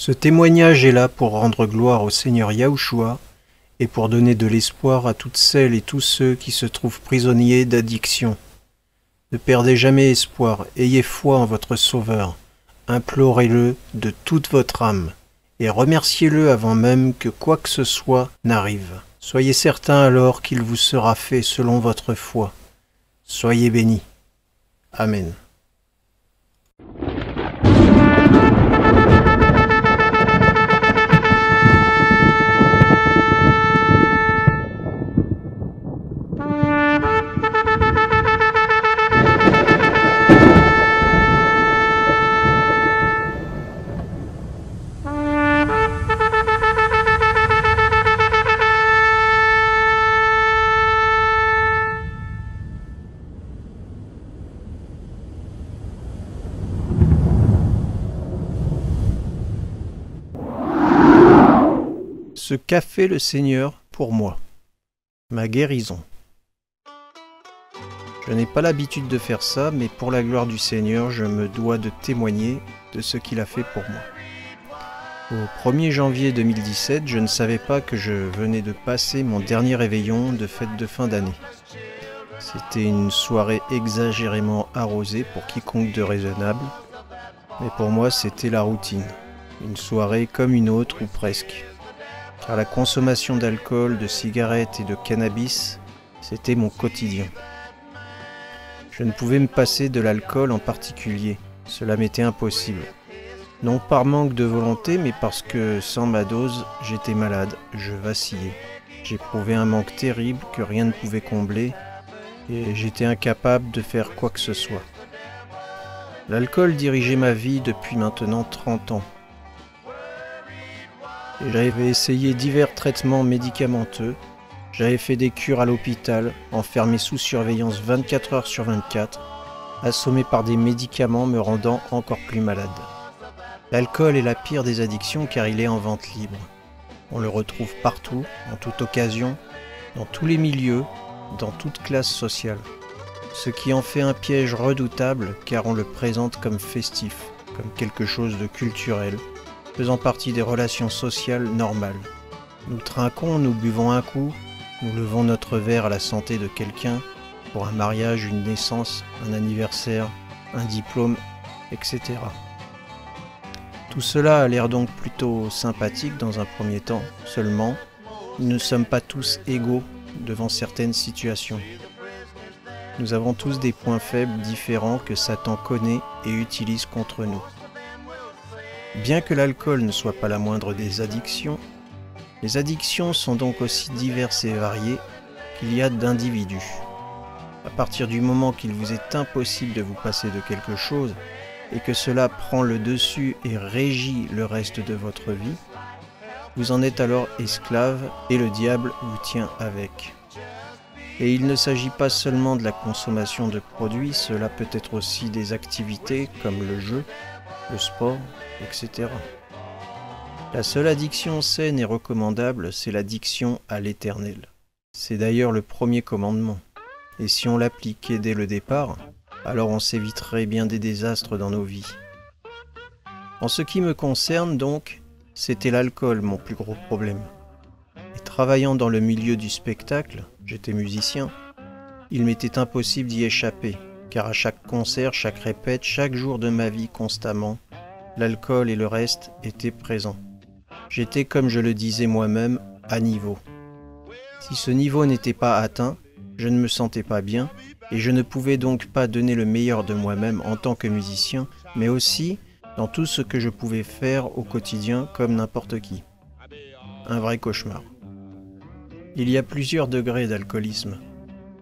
Ce témoignage est là pour rendre gloire au Seigneur Yahushua et pour donner de l'espoir à toutes celles et tous ceux qui se trouvent prisonniers d'addiction. Ne perdez jamais espoir, ayez foi en votre Sauveur, implorez-le de toute votre âme et remerciez-le avant même que quoi que ce soit n'arrive. Soyez certains alors qu'il vous sera fait selon votre foi. Soyez bénis. Amen. Ce qu'a fait le Seigneur pour moi, ma guérison. Je n'ai pas l'habitude de faire ça, mais pour la gloire du Seigneur, je me dois de témoigner de ce qu'il a fait pour moi. Au 1er janvier 2017, je ne savais pas que je venais de passer mon dernier réveillon de fête de fin d'année. C'était une soirée exagérément arrosée pour quiconque de raisonnable, mais pour moi c'était la routine, une soirée comme une autre ou presque. Car la consommation d'alcool, de cigarettes et de cannabis, c'était mon quotidien. Je ne pouvais me passer de l'alcool en particulier, cela m'était impossible. Non par manque de volonté, mais parce que sans ma dose, j'étais malade, je vacillais. J'éprouvais un manque terrible que rien ne pouvait combler, et j'étais incapable de faire quoi que ce soit. L'alcool dirigeait ma vie depuis maintenant 30 ans. J'avais essayé divers traitements médicamenteux, j'avais fait des cures à l'hôpital, enfermé sous surveillance 24 heures sur 24, assommé par des médicaments me rendant encore plus malade. L'alcool est la pire des addictions car il est en vente libre. On le retrouve partout, en toute occasion, dans tous les milieux, dans toute classe sociale. Ce qui en fait un piège redoutable car on le présente comme festif, comme quelque chose de culturel, faisant partie des relations sociales normales. Nous trinquons, nous buvons un coup, nous levons notre verre à la santé de quelqu'un, pour un mariage, une naissance, un anniversaire, un diplôme, etc. Tout cela a l'air donc plutôt sympathique dans un premier temps, seulement, nous ne sommes pas tous égaux devant certaines situations. Nous avons tous des points faibles différents que Satan connaît et utilise contre nous. Bien que l'alcool ne soit pas la moindre des addictions, les addictions sont donc aussi diverses et variées qu'il y a d'individus. À partir du moment qu'il vous est impossible de vous passer de quelque chose et que cela prend le dessus et régit le reste de votre vie, vous en êtes alors esclave et le diable vous tient avec. Et il ne s'agit pas seulement de la consommation de produits, cela peut être aussi des activités comme le jeu, le sport, etc. La seule addiction saine et recommandable, c'est l'addiction à l'éternel. C'est d'ailleurs le premier commandement. Et si on l'appliquait dès le départ, alors on s'éviterait bien des désastres dans nos vies. En ce qui me concerne donc, c'était l'alcool mon plus gros problème. Et travaillant dans le milieu du spectacle, j'étais musicien, il m'était impossible d'y échapper, car à chaque concert, chaque répète, chaque jour de ma vie constamment, l'alcool et le reste étaient présents. J'étais, comme je le disais moi-même, à niveau. Si ce niveau n'était pas atteint, je ne me sentais pas bien, et je ne pouvais donc pas donner le meilleur de moi-même en tant que musicien, mais aussi dans tout ce que je pouvais faire au quotidien comme n'importe qui. Un vrai cauchemar. Il y a plusieurs degrés d'alcoolisme,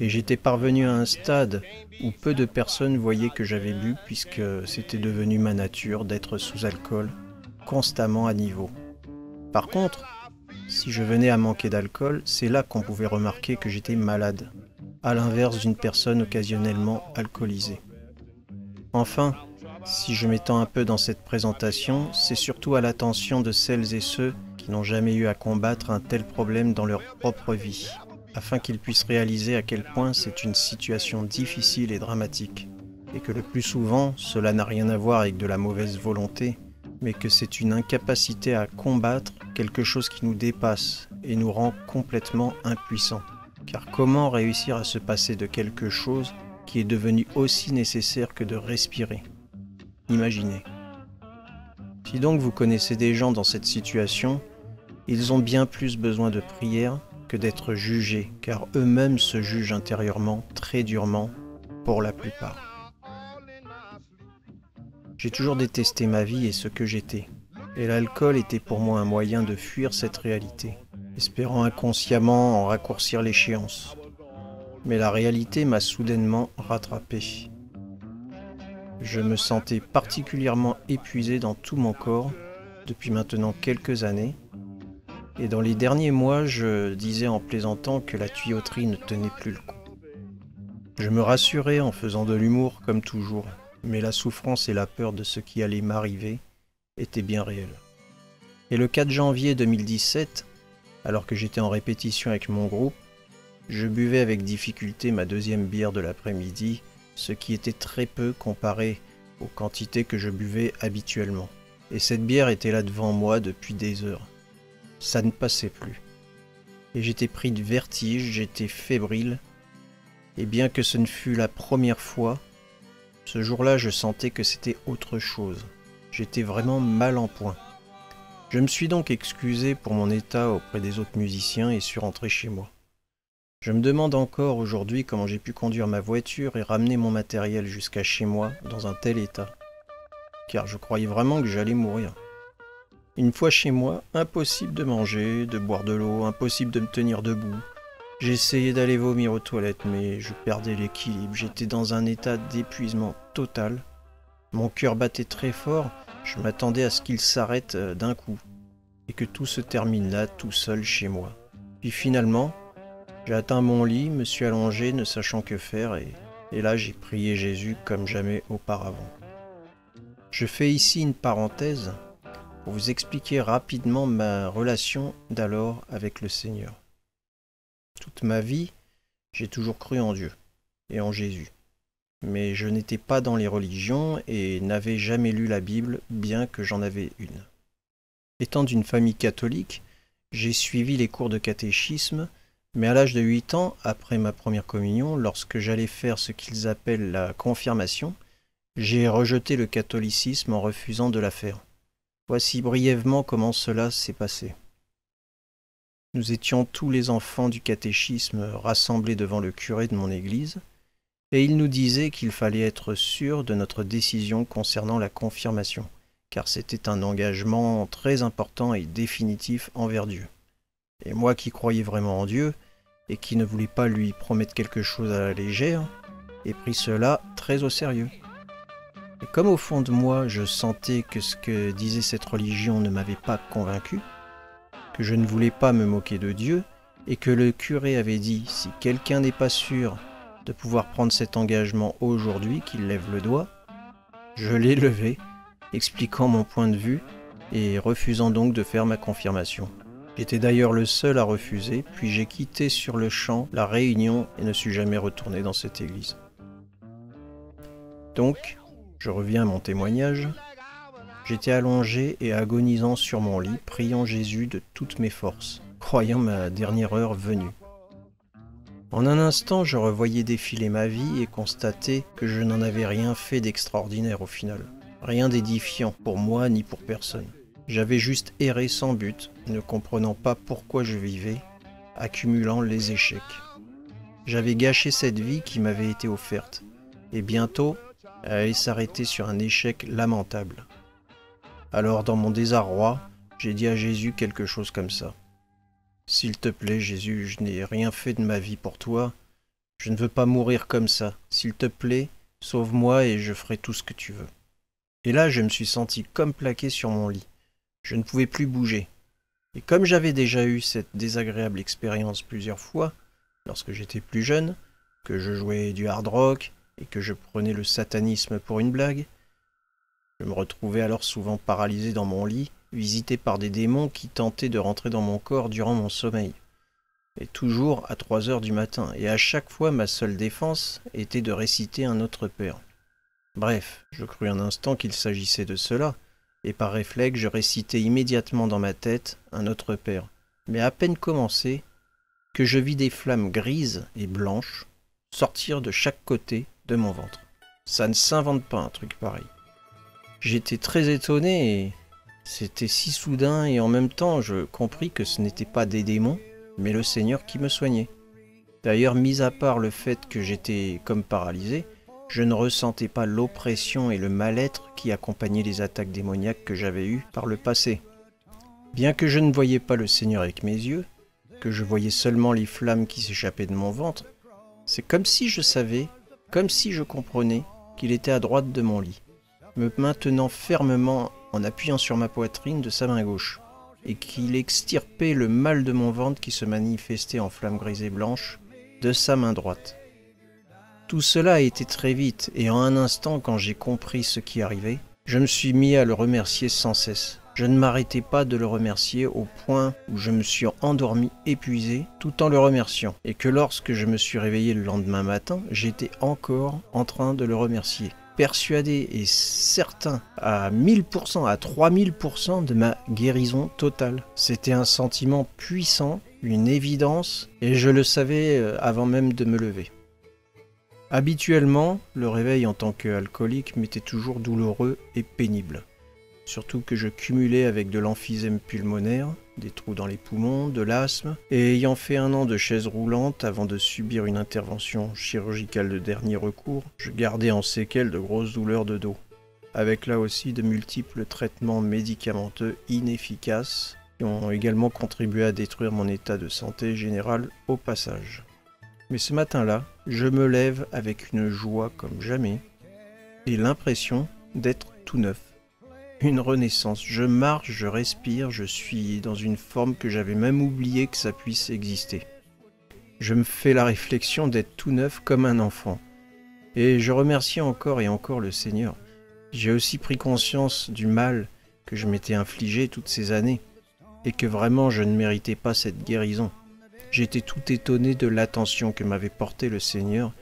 et j'étais parvenu à un stade où peu de personnes voyaient que j'avais bu puisque c'était devenu ma nature d'être sous alcool, constamment à niveau. Par contre, si je venais à manquer d'alcool, c'est là qu'on pouvait remarquer que j'étais malade, à l'inverse d'une personne occasionnellement alcoolisée. Enfin, si je m'étends un peu dans cette présentation, c'est surtout à l'attention de celles et ceux qui n'ont jamais eu à combattre un tel problème dans leur propre vie, afin qu'ils puissent réaliser à quel point c'est une situation difficile et dramatique, et que le plus souvent, cela n'a rien à voir avec de la mauvaise volonté, mais que c'est une incapacité à combattre quelque chose qui nous dépasse et nous rend complètement impuissants. Car comment réussir à se passer de quelque chose qui est devenu aussi nécessaire que de respirer? Imaginez. Si donc vous connaissez des gens dans cette situation, ils ont bien plus besoin de prière que d'être jugés, car eux-mêmes se jugent intérieurement très durement pour la plupart. J'ai toujours détesté ma vie et ce que j'étais, et l'alcool était pour moi un moyen de fuir cette réalité, espérant inconsciemment en raccourcir l'échéance. Mais la réalité m'a soudainement rattrapé. Je me sentais particulièrement épuisé dans tout mon corps depuis maintenant quelques années, et dans les derniers mois, je disais en plaisantant que la tuyauterie ne tenait plus le coup. Je me rassurais en faisant de l'humour comme toujours, mais la souffrance et la peur de ce qui allait m'arriver étaient bien réelles. Et le 4 janvier 2017, alors que j'étais en répétition avec mon groupe, je buvais avec difficulté ma deuxième bière de l'après-midi, ce qui était très peu comparé aux quantités que je buvais habituellement. Et cette bière était là devant moi depuis des heures. Ça ne passait plus. Et j'étais pris de vertige, j'étais fébrile. Et bien que ce ne fût la première fois, ce jour-là je sentais que c'était autre chose. J'étais vraiment mal en point. Je me suis donc excusé pour mon état auprès des autres musiciens et suis rentré chez moi. Je me demande encore aujourd'hui comment j'ai pu conduire ma voiture et ramener mon matériel jusqu'à chez moi dans un tel état. Car je croyais vraiment que j'allais mourir. Une fois chez moi, impossible de manger, de boire de l'eau, impossible de me tenir debout. J'essayais d'aller vomir aux toilettes, mais je perdais l'équilibre. J'étais dans un état d'épuisement total. Mon cœur battait très fort, je m'attendais à ce qu'il s'arrête d'un coup, et que tout se termine là, tout seul chez moi. Puis finalement, j'ai atteint mon lit, me suis allongé, ne sachant que faire, et là j'ai prié Jésus comme jamais auparavant. Je fais ici une parenthèse pour vous expliquer rapidement ma relation d'alors avec le Seigneur. Toute ma vie, j'ai toujours cru en Dieu et en Jésus. Mais je n'étais pas dans les religions et n'avais jamais lu la Bible, bien que j'en avais une. Étant d'une famille catholique, j'ai suivi les cours de catéchisme, mais à l'âge de 8 ans, après ma première communion, lorsque j'allais faire ce qu'ils appellent la confirmation, j'ai rejeté le catholicisme en refusant de la faire. Voici brièvement comment cela s'est passé. Nous étions tous les enfants du catéchisme rassemblés devant le curé de mon église, et il nous disait qu'il fallait être sûr de notre décision concernant la confirmation, car c'était un engagement très important et définitif envers Dieu. Et moi qui croyais vraiment en Dieu, et qui ne voulais pas lui promettre quelque chose à la légère, ai pris cela très au sérieux. Et comme au fond de moi, je sentais que ce que disait cette religion ne m'avait pas convaincu, que je ne voulais pas me moquer de Dieu, et que le curé avait dit, si quelqu'un n'est pas sûr de pouvoir prendre cet engagement aujourd'hui, qu'il lève le doigt, je l'ai levé, expliquant mon point de vue, et refusant donc de faire ma confirmation. J'étais d'ailleurs le seul à refuser, puis j'ai quitté sur le champ la réunion et ne suis jamais retourné dans cette église. Donc, je reviens à mon témoignage. J'étais allongé et agonisant sur mon lit, priant Jésus de toutes mes forces, croyant ma dernière heure venue. En un instant, je revoyais défiler ma vie et constatais que je n'en avais rien fait d'extraordinaire au final. Rien d'édifiant pour moi ni pour personne. J'avais juste erré sans but, ne comprenant pas pourquoi je vivais, accumulant les échecs. J'avais gâché cette vie qui m'avait été offerte, et bientôt, elle allait s'arrêter sur un échec lamentable. Alors, dans mon désarroi, j'ai dit à Jésus quelque chose comme ça. « S'il te plaît, Jésus, je n'ai rien fait de ma vie pour toi. Je ne veux pas mourir comme ça. S'il te plaît, sauve-moi et je ferai tout ce que tu veux. » Et là, je me suis senti comme plaqué sur mon lit. Je ne pouvais plus bouger. Et comme j'avais déjà eu cette désagréable expérience plusieurs fois, lorsque j'étais plus jeune, que je jouais du hard rock et que je prenais le satanisme pour une blague, je me retrouvais alors souvent paralysé dans mon lit, visité par des démons qui tentaient de rentrer dans mon corps durant mon sommeil. Et toujours à 3 heures du matin, et à chaque fois ma seule défense était de réciter un Autre Père. Bref, je crus un instant qu'il s'agissait de cela, et par réflexe, je récitais immédiatement dans ma tête un Notre Père. Mais à peine commencé, que je vis des flammes grises et blanches sortir de chaque côté de mon ventre. Ça ne s'invente pas un truc pareil. J'étais très étonné et c'était si soudain et en même temps je compris que ce n'était pas des démons, mais le Seigneur qui me soignait. D'ailleurs, mis à part le fait que j'étais comme paralysé, je ne ressentais pas l'oppression et le mal-être qui accompagnaient les attaques démoniaques que j'avais eues par le passé. Bien que je ne voyais pas le Seigneur avec mes yeux, que je voyais seulement les flammes qui s'échappaient de mon ventre, c'est comme si je savais, comme si je comprenais qu'il était à droite de mon lit, me maintenant fermement en appuyant sur ma poitrine de sa main gauche, et qu'il extirpait le mal de mon ventre qui se manifestait en flammes grises et blanches de sa main droite. Tout cela a été très vite, et en un instant, quand j'ai compris ce qui arrivait, je me suis mis à le remercier sans cesse. Je ne m'arrêtais pas de le remercier au point où je me suis endormi épuisé tout en le remerciant, et que lorsque je me suis réveillé le lendemain matin, j'étais encore en train de le remercier. Persuadé et certain à 1000%, à 3000% de ma guérison totale. C'était un sentiment puissant, une évidence, et je le savais avant même de me lever. Habituellement, le réveil en tant qu'alcoolique m'était toujours douloureux et pénible. Surtout que je cumulais avec de l'emphysème pulmonaire, des trous dans les poumons, de l'asthme, et ayant fait 1 an de chaise roulante avant de subir une intervention chirurgicale de dernier recours, je gardais en séquelles de grosses douleurs de dos, avec là aussi de multiples traitements médicamenteux inefficaces qui ont également contribué à détruire mon état de santé général au passage. Mais ce matin-là, je me lève avec une joie comme jamais et l'impression d'être tout neuf. Une renaissance. Je marche, je respire, je suis dans une forme que j'avais même oublié que ça puisse exister. Je me fais la réflexion d'être tout neuf comme un enfant. Et je remercie encore et encore le Seigneur. J'ai aussi pris conscience du mal que je m'étais infligé toutes ces années et que vraiment je ne méritais pas cette guérison. J'étais tout étonné de l'attention que m'avait portée le Seigneur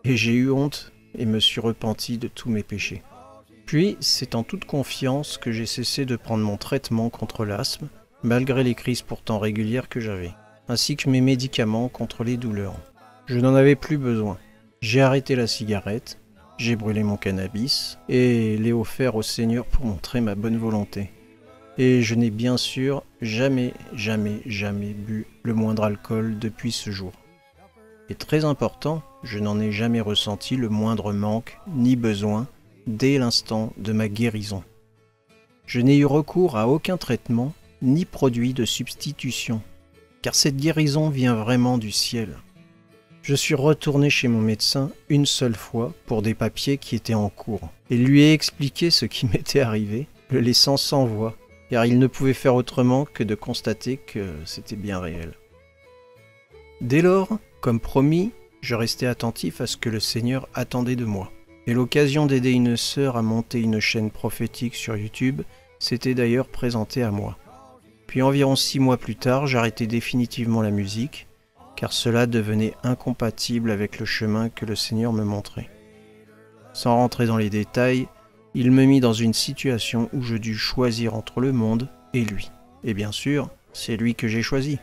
et j'ai eu honte et me suis repenti de tous mes péchés. Puis, c'est en toute confiance que j'ai cessé de prendre mon traitement contre l'asthme, malgré les crises pourtant régulières que j'avais, ainsi que mes médicaments contre les douleurs. Je n'en avais plus besoin. J'ai arrêté la cigarette, j'ai brûlé mon cannabis et l'ai offert au Seigneur pour montrer ma bonne volonté. Et je n'ai bien sûr jamais bu le moindre alcool depuis ce jour. Et très important, je n'en ai jamais ressenti le moindre manque ni besoin dès l'instant de ma guérison. Je n'ai eu recours à aucun traitement ni produit de substitution, car cette guérison vient vraiment du ciel. Je suis retourné chez mon médecin une seule fois pour des papiers qui étaient en cours, et lui ai expliqué ce qui m'était arrivé, le laissant sans voix, car il ne pouvait faire autrement que de constater que c'était bien réel. Dès lors, comme promis, je restais attentif à ce que le Seigneur attendait de moi. Et l'occasion d'aider une sœur à monter une chaîne prophétique sur YouTube s'était d'ailleurs présentée à moi. Puis environ 6 mois plus tard, j'arrêtai définitivement la musique, car cela devenait incompatible avec le chemin que le Seigneur me montrait. Sans rentrer dans les détails, il me mit dans une situation où je dus choisir entre le monde et lui. Et bien sûr, c'est lui que j'ai choisi.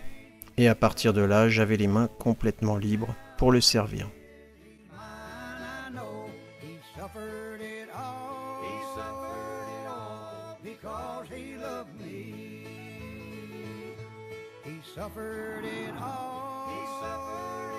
Et à partir de là, j'avais les mains complètement libres pour le servir. Suffered it all. He suffered it all because he loved me. He suffered it all. He suffered